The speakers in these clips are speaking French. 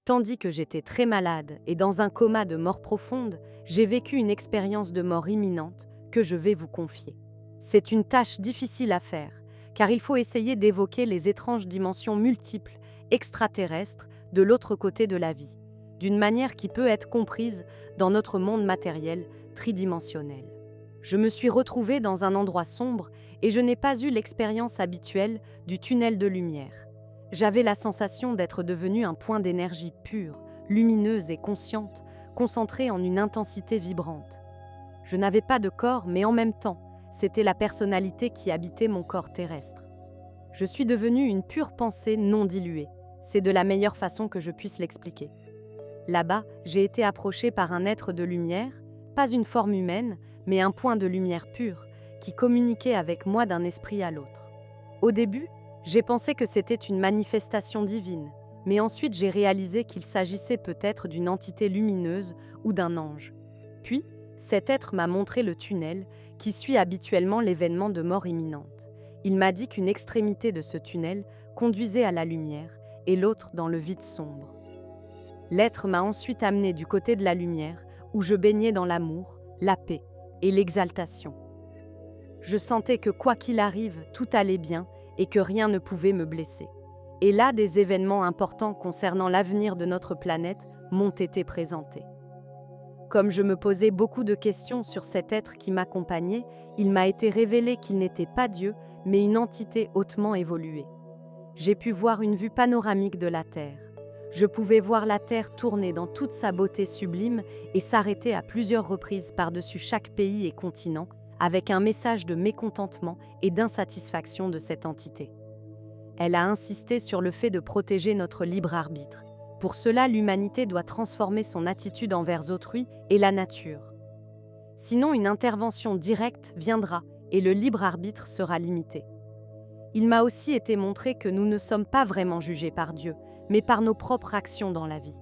Tandis que j'étais très malade et dans un coma de mort profonde, j'ai vécu une expérience de mort imminente que je vais vous confier. C'est une tâche difficile à faire, car il faut essayer d'évoquer les étranges dimensions multiples, extraterrestres, de l'autre côté de la vie, d'une manière qui peut être comprise dans notre monde matériel tridimensionnel. Je me suis retrouvée dans un endroit sombre et je n'ai pas eu l'expérience habituelle du tunnel de lumière. J'avais la sensation d'être devenue un point d'énergie pure, lumineuse et consciente, concentrée en une intensité vibrante. Je n'avais pas de corps, mais en même temps, c'était la personnalité qui habitait mon corps terrestre. Je suis devenue une pure pensée non diluée. C'est de la meilleure façon que je puisse l'expliquer. Là-bas, j'ai été approchée par un être de lumière, pas une forme humaine, mais un point de lumière pure, qui communiquait avec moi d'un esprit à l'autre. Au début, j'ai pensé que c'était une manifestation divine, mais ensuite j'ai réalisé qu'il s'agissait peut-être d'une entité lumineuse ou d'un ange. Puis, cet être m'a montré le tunnel qui suit habituellement l'événement de mort imminente. Il m'a dit qu'une extrémité de ce tunnel conduisait à la lumière et l'autre dans le vide sombre. L'être m'a ensuite amené du côté de la lumière, où je baignais dans l'amour, la paix et l'exaltation. Je sentais que quoi qu'il arrive, tout allait bien et que rien ne pouvait me blesser. Et là, des événements importants concernant l'avenir de notre planète m'ont été présentés. Comme je me posais beaucoup de questions sur cet être qui m'accompagnait, il m'a été révélé qu'il n'était pas Dieu, mais une entité hautement évoluée. J'ai pu voir une vue panoramique de la Terre. Je pouvais voir la Terre tourner dans toute sa beauté sublime et s'arrêter à plusieurs reprises par-dessus chaque pays et continent, avec un message de mécontentement et d'insatisfaction de cette entité. Elle a insisté sur le fait de protéger notre libre arbitre. Pour cela, l'humanité doit transformer son attitude envers autrui et la nature. Sinon, une intervention directe viendra et le libre arbitre sera limité. Il m'a aussi été montré que nous ne sommes pas vraiment jugés par Dieu, mais par nos propres actions dans la vie.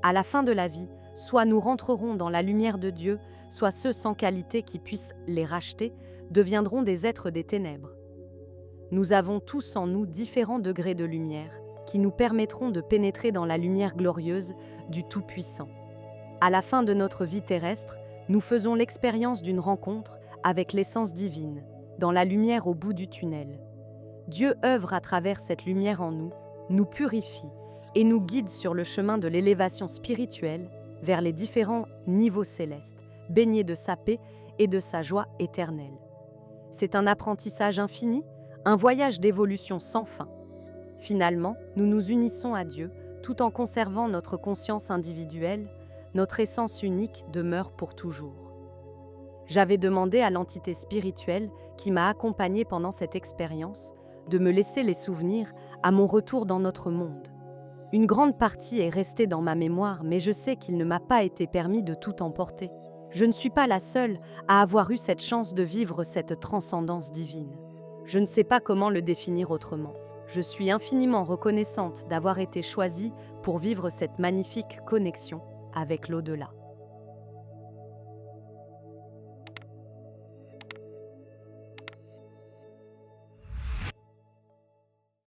À la fin de la vie, soit nous rentrerons dans la lumière de Dieu, soit ceux sans qualité qui puissent les racheter deviendront des êtres des ténèbres. Nous avons tous en nous différents degrés de lumière qui nous permettront de pénétrer dans la lumière glorieuse du Tout-Puissant. À la fin de notre vie terrestre, nous faisons l'expérience d'une rencontre avec l'essence divine, dans la lumière au bout du tunnel. Dieu œuvre à travers cette lumière en nous, nous purifie et nous guide sur le chemin de l'élévation spirituelle vers les différents niveaux célestes, baignés de sa paix et de sa joie éternelle. C'est un apprentissage infini, un voyage d'évolution sans fin. Finalement, nous nous unissons à Dieu tout en conservant notre conscience individuelle, notre essence unique demeure pour toujours. J'avais demandé à l'entité spirituelle qui m'a accompagnée pendant cette expérience de me laisser les souvenirs à mon retour dans notre monde. Une grande partie est restée dans ma mémoire, mais je sais qu'il ne m'a pas été permis de tout emporter. Je ne suis pas la seule à avoir eu cette chance de vivre cette transcendance divine. Je ne sais pas comment le définir autrement. Je suis infiniment reconnaissante d'avoir été choisie pour vivre cette magnifique connexion avec l'au-delà.